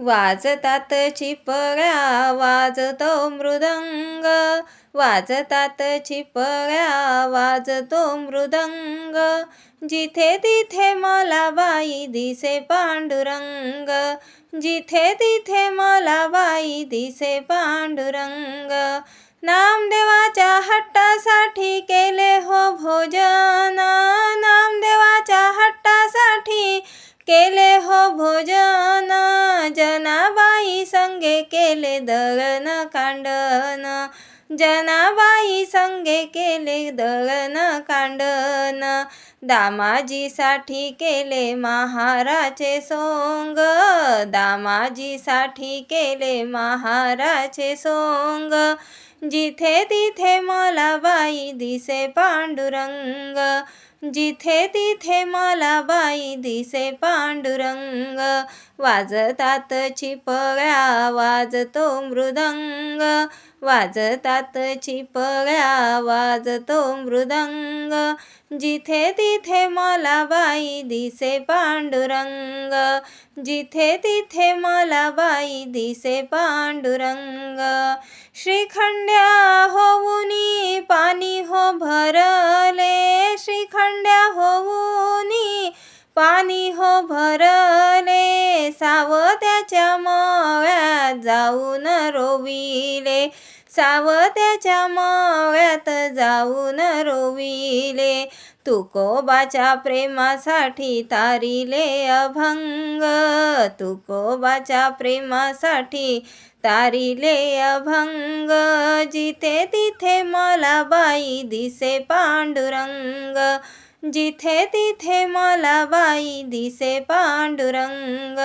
वाजतात चिपळ्या वाजतो मृदंग, वाजतात चिपळ्या वाजतो मृदंग, जिथे तिथे मला बाई दिसे पांडुरंग, जिथे तिथे मला बाई दिसे पांडुरंग. नामदेवाच्या हट्टासाठी केले हो भोजन, नामदेवाच्या हट्टासाठी केले हो भोजन, जनाबाई संगे केले दळण कांडण, जनाबाई संगे केले दळण कांडण. दामाजीसाठी केले महाराचे सोंग, दामाजीसाठी केले महाराचे सोंग, जिथे तिथे मला बाई दिसे पांडुरंग, जिथे तिथे मला बाई दिसे पांडुरंग. वाजतात चिपळ्या वाजतो मृदंग, वाजतात चिपळ्या वाजतो मृदंग, जिथे तिथे मला बाई दिसे पांडुरंग, जिथे तिथे मला बाई दिसे पांडुरंग. श्रीखंड्या होऊनी पाणी हो भरले, श्रीखंड्या होऊनी पाणी हो भरले, सावत्याच्या मळ्यात जाऊन रोविले, सावत्याच्या मळ्यात जाऊन रोविले. तुकोबाच्या प्रेमासाठी तारिले अभंग, तुकोबाच्या प्रेमासाठी तारिले अभंग, जिथे तिथे मला बाई दिसे पांडुरंग, जिथे तिथे मला बाई दिसे पांडुरंग.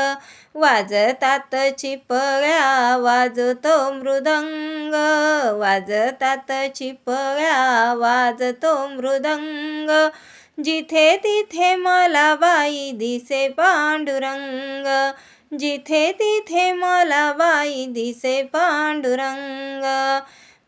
वाजतात चिपळ्या वाजतो मृदंग, वाजतात चिपळ्या वाजतो मृदंग, जिथे तिथे मला बाई दिसे पांडुरंग, जिथे तिथे मला बाई दिसे पांडुरंग.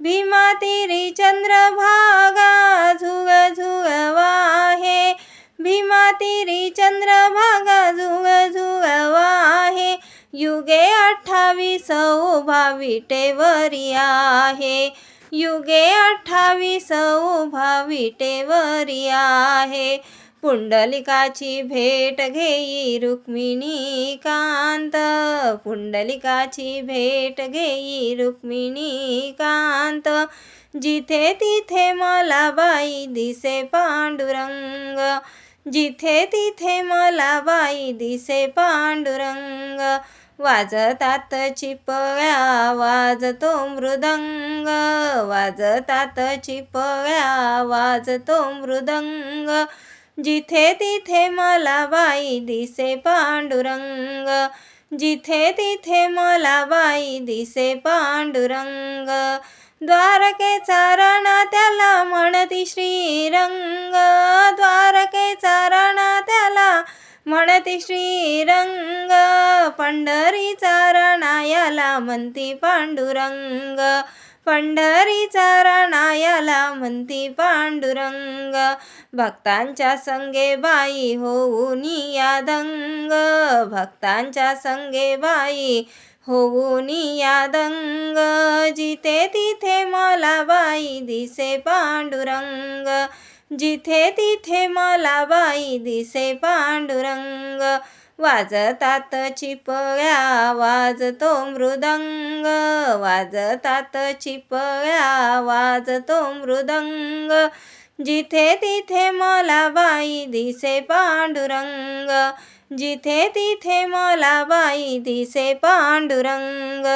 भीमातीरी चंद्रभागा झुग झुग वाहे, भीमातीरी चंद्रभागा झुग झुग वाहे, युगे 28 उभा विटेवरी आहे, युगे 28 उभा विटेवरी आहे. पुंडलिकाची भेट घेई रुक्मिणी कांत, पुंडलिकाची भेट घेई रुक्मिणी कांत, जिथे तिथे मला बाई दिसे पांडुरंग, जिथे तिथे मला बाई दिसे पांडुरंग. वाजतात चिपळ्या वाजतो मृदंग, वाजतात चिपळ्या वाजतो मृदंग, जिथे तिथे मला बाई दिसे पांडुरंग, जिथे तिथे मला बाई दिसे पांडुरंग. द्वारकेचा रणा त्याला म्हणती श्रीरंग, द्वारकेचा रणा त्याला म्हणती श्रीरंग, पंढरीचा रणा याला म्हणती पांडुरंग, पंढरीचा रणा याला म्हणती पांडुरंग. भक्तांच्या संगे बाई होऊनी यादंग, भक्तांच्या संगे बाई होऊनी यादंग, जिथे तिथे मला बाई दिसे पांडुरंग, जिथे तिथे मला बाई दिसे पांडुरंग. वाजतात चिपळ्या वाजतो मृदंग, वाजतात चिपळ्या वाजतो मृदंग, जिथे तिथे मला बाई दिसे पांडुरंग, जिथे तिथे मला बाई दिसे पांडुरंग.